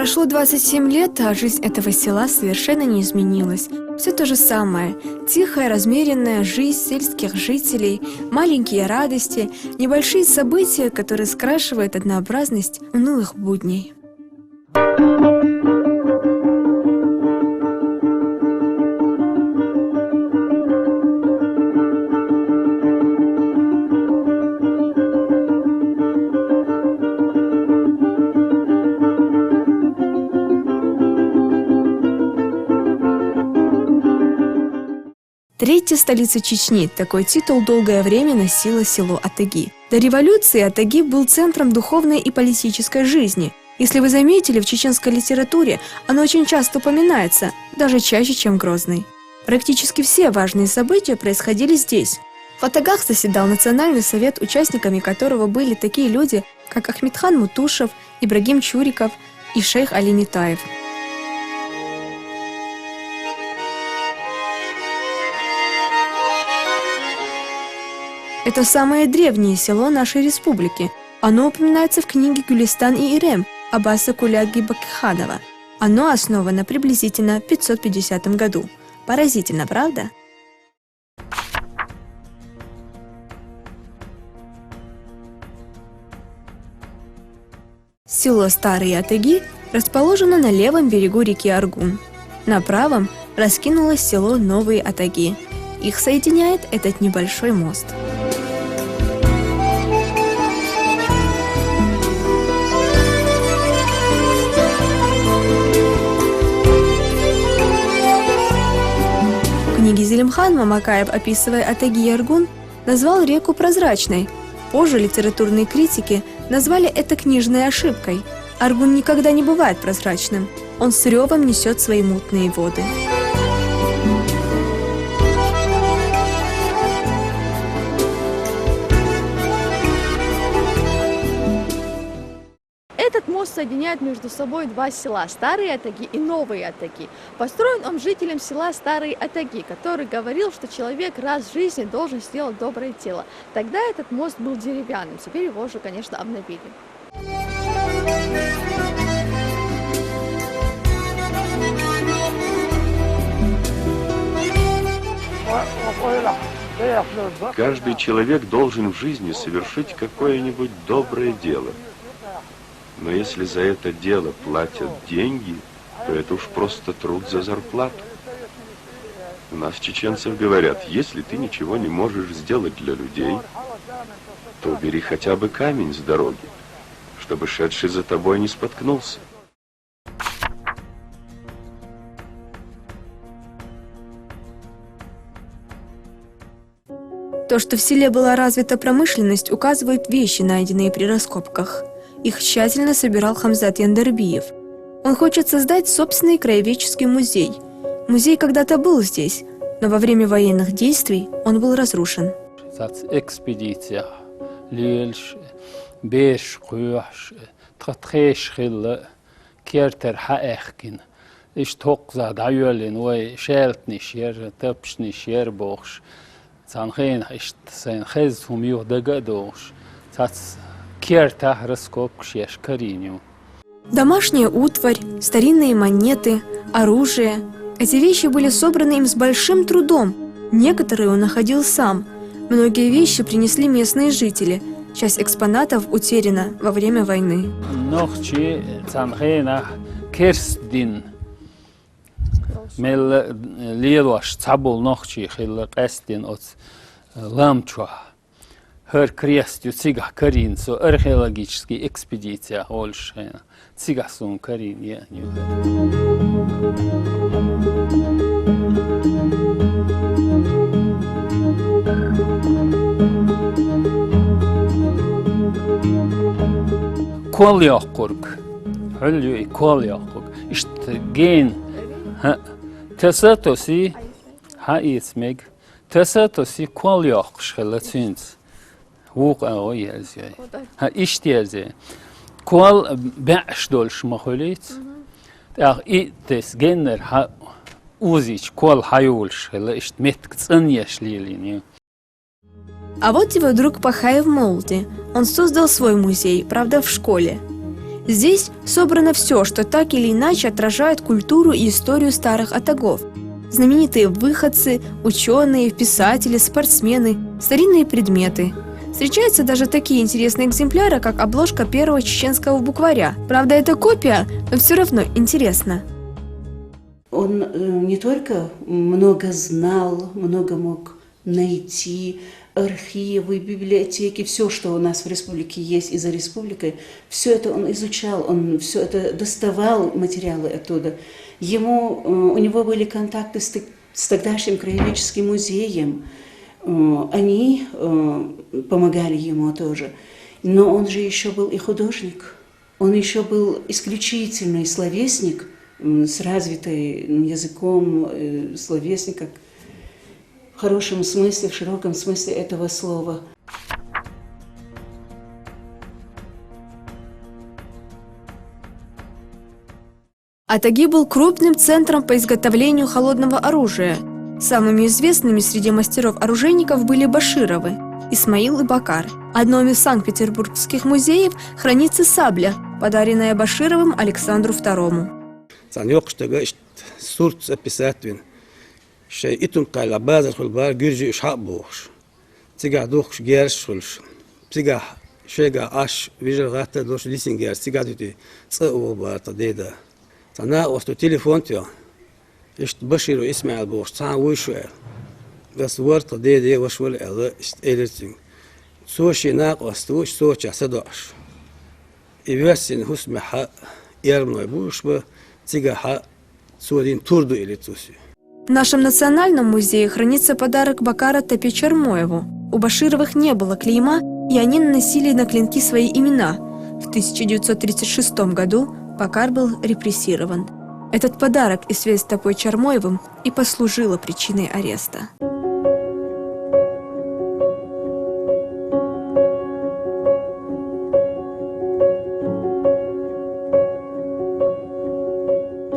Прошло 27 лет, а жизнь этого села совершенно не изменилась. Все то же самое. Тихая, размеренная жизнь сельских жителей, маленькие радости, небольшие события, которые скрашивают однообразность унылых будней. Третья столица Чечни. Такой титул долгое время носило село Атаги. До революции Атаги был центром духовной и политической жизни. Если вы заметили, в чеченской литературе оно очень часто упоминается, даже чаще, чем Грозный. Практически все важные события происходили здесь. В Атагах заседал Национальный совет, участниками которого были такие люди, как Ахмедхан Мутушев, Ибрагим Чуриков и шейх Али Нитаев. Это самое древнее село нашей республики. Оно упоминается в книге «Гюлистан и Ирем» Аббаса Куляги Бакиханова. Оно основано приблизительно в 550 году. Поразительно, правда? Село Старые Атаги расположено на левом берегу реки Аргун. На правом раскинулось село Новые Атаги. Их соединяет этот небольшой мост. В книге Зелимхан Мамакаев, описывая Атаги и Аргун, назвал реку прозрачной. Позже литературные критики назвали это книжной ошибкой. Аргун никогда не бывает прозрачным. Он с ревом несет свои мутные воды. Этот мост соединяет между собой два села – Старые Атаги и Новые Атаги. Построен он жителем села Старые Атаги, который говорил, что человек раз в жизни должен сделать доброе дело. Тогда этот мост был деревянным, теперь его уже, конечно, обновили. Каждый человек должен в жизни совершить какое-нибудь доброе дело. Но если за это дело платят деньги, то это уж просто труд за зарплату. У нас, чеченцев, говорят, если ты ничего не можешь сделать для людей, то убери хотя бы камень с дороги, чтобы шедший за тобой не споткнулся. То, что в селе была развита промышленность, указывают вещи, найденные при раскопках. Их тщательно собирал Хамзат Яндербиев. Он хочет создать собственный краеведческий музей. Музей когда-то был здесь, но во время военных действий он был разрушен. Экспедиция. Домашняя утварь, старинные монеты, оружие. Эти вещи были собраны им с большим трудом. Некоторые он находил сам. Многие вещи принесли местные жители. Часть экспонатов утеряна во время войны. Хэр крестью цигах карин, со археологическая экспедиция Ольшена. Цигасун карин, я не Кол яқург, хулю и кол яқург. İşte gen, tesatosi, ha ismeg, tesatosi kol yaqış xelatsins. وقع ويازي ها اشتيازي كوال بعش دولش مخوليت اخ ايتس جنر ها اوزيش كوال حيولش هلا اشت متك ценьяш лилини. А вот его друг Пахаев Молди. Он создал свой музей, правда, в школе. Здесь собрано все, что так или иначе отражает культуру и историю старых атагов. Знаменитые выходцы, ученые, писатели, спортсмены, старинные предметы. Встречаются даже такие интересные экземпляры, как обложка первого чеченского букваря. Правда, это копия, но все равно интересно. Он не только много знал, много мог найти, архивы, библиотеки, все, что у нас в республике есть и за республикой, все это он изучал, он все это доставал материалы оттуда. У него были контакты с тогдашним краеведческим музеем, они помогали ему тоже. Но он же еще был и художник, он еще был исключительный словесник с развитым языком, словесник, как в хорошем смысле, в широком смысле этого слова. Атаги был крупным центром по изготовлению холодного оружия. Самыми известными среди мастеров-оружейников были Башировы, Исмаил и Бакар. В одном из санкт-петербургских музеев хранится сабля, подаренная Башировым Александру II. شيء قال بعض الخلبار جرجي إشحاق بوش تيجا دوخش جيرش خلش تيجا شيء عاش بيجر غاتا دوش ليسين جيرش تيجا دوتي تصقوا بارتا ديدا تنا وقت تليفون تيا إشت بشير وإسماعيل بوش تان ويشوال بس ورطة ديدا وش ولا ألا إشت إيرتين سوشي ناق وستوش سوشي صداش يبسين هسمي حق يرمي بوش با تيجا حق سودين تردو إليتوسي. В нашем национальном музее хранится подарок Бакара Топе Чармоеву. У Башировых не было клейма, и они наносили на клинки свои имена. В 1936 году Бакар был репрессирован. Этот подарок и связь с Топой Чармоевым и послужила причиной ареста.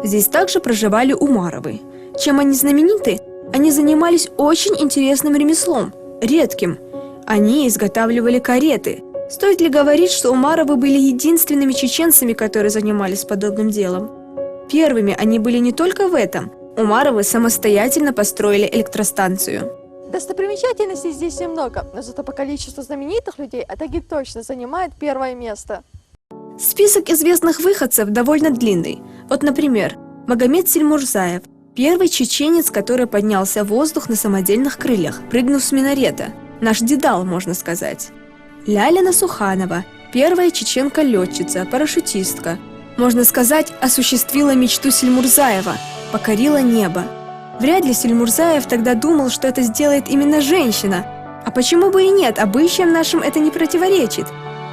Здесь также проживали Умаровы. Чем они знамениты? Они занимались очень интересным ремеслом, редким. Они изготавливали кареты. Стоит ли говорить, что Умаровы были единственными чеченцами, которые занимались подобным делом? Первыми они были не только в этом. Умаровы самостоятельно построили электростанцию. Достопримечательностей здесь немного, но зато по количеству знаменитых людей атаги точно занимает первое место. Список известных выходцев довольно длинный. Вот, например, Магомед Сильмурзаев, первый чеченец, который поднялся в воздух на самодельных крыльях, прыгнув с минарета. Наш Дедал, можно сказать. Ляля Насуханова, первая чеченка-летчица, парашютистка. Можно сказать, осуществила мечту Сильмурзаева, покорила небо. Вряд ли Сильмурзаев тогда думал, что это сделает именно женщина. А почему бы и нет, обычаям нашим это не противоречит.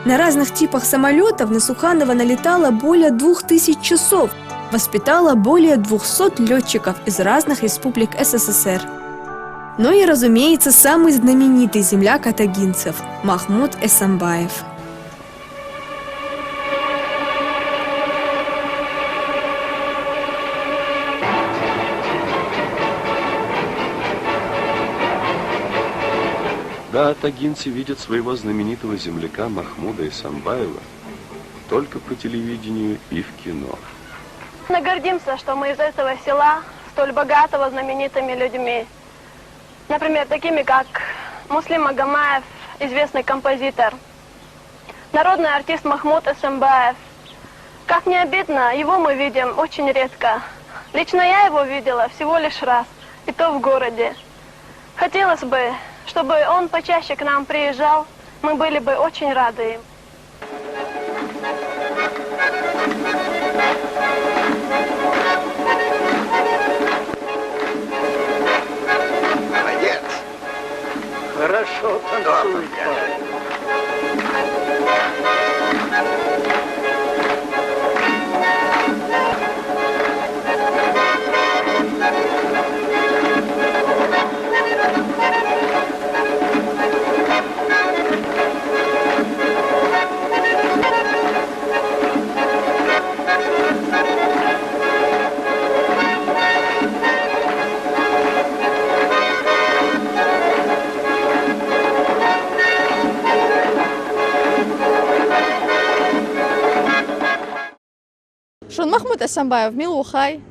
На разных типах самолетов Насуханова налетала более 2000 часов, воспитала более 200 летчиков из разных республик СССР. Ну и, разумеется, самый знаменитый земляк атагинцев – Махмуд Эсамбаев. Да, атагинцы видят своего знаменитого земляка Махмуда Эсамбаева только по телевидению и в кино. Мы гордимся, что мы из этого села, столь богатого знаменитыми людьми. Например, такими как Муслим Магомаев, известный композитор, народный артист Махмуд Эсамбаев. Как не обидно, его мы видим очень редко. Лично я его видела всего лишь раз, и то в городе. Хотелось бы, чтобы он почаще к нам приезжал, мы были бы очень рады им. Молодец! Хорошо танцует. Махмуд Асамбаев, Милухай.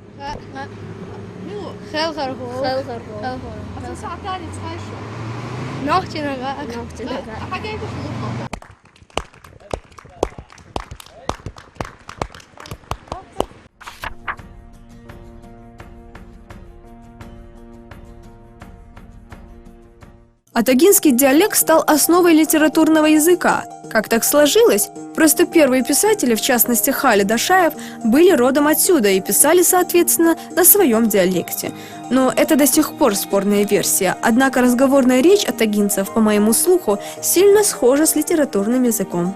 Атагинский диалект стал основой литературного языка. Как так сложилось? Просто первые писатели, в частности Халид Ашаев, были родом отсюда и писали, соответственно, на своем диалекте. Но это до сих пор спорная версия, однако разговорная речь атагинцев, по моему слуху, сильно схожа с литературным языком.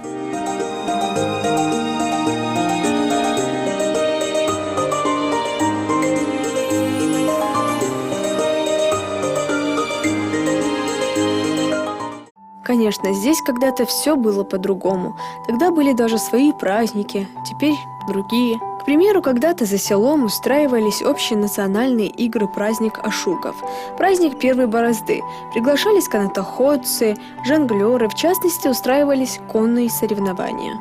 Конечно, здесь когда-то все было по-другому. Тогда были даже свои праздники, теперь другие. К примеру, когда-то за селом устраивались общие национальные игры праздник Ашуков, праздник Первой Борозды. Приглашались канатоходцы, жонглеры, в частности, устраивались конные соревнования.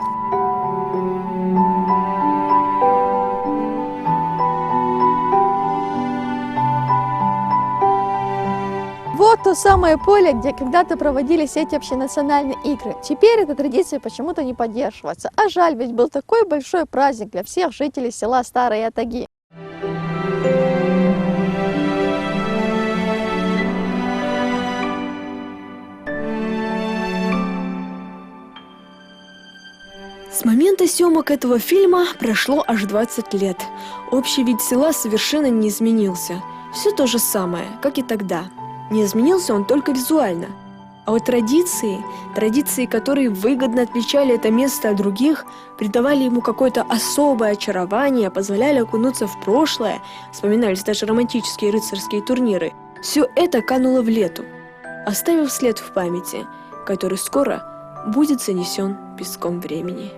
Вот то самое поле, где когда-то проводились эти общенациональные игры. Теперь эта традиция почему-то не поддерживается. А жаль, ведь был такой большой праздник для всех жителей села Старые Атаги. С момента съемок этого фильма прошло аж 20 лет. Общий вид села совершенно не изменился. Все то же самое, как и тогда. Не изменился он только визуально. А вот традиции, которые выгодно отличали это место от других, придавали ему какое-то особое очарование, позволяли окунуться в прошлое, вспоминались даже романтические рыцарские турниры, все это кануло в лету, оставив след в памяти, который скоро будет занесен песком времени.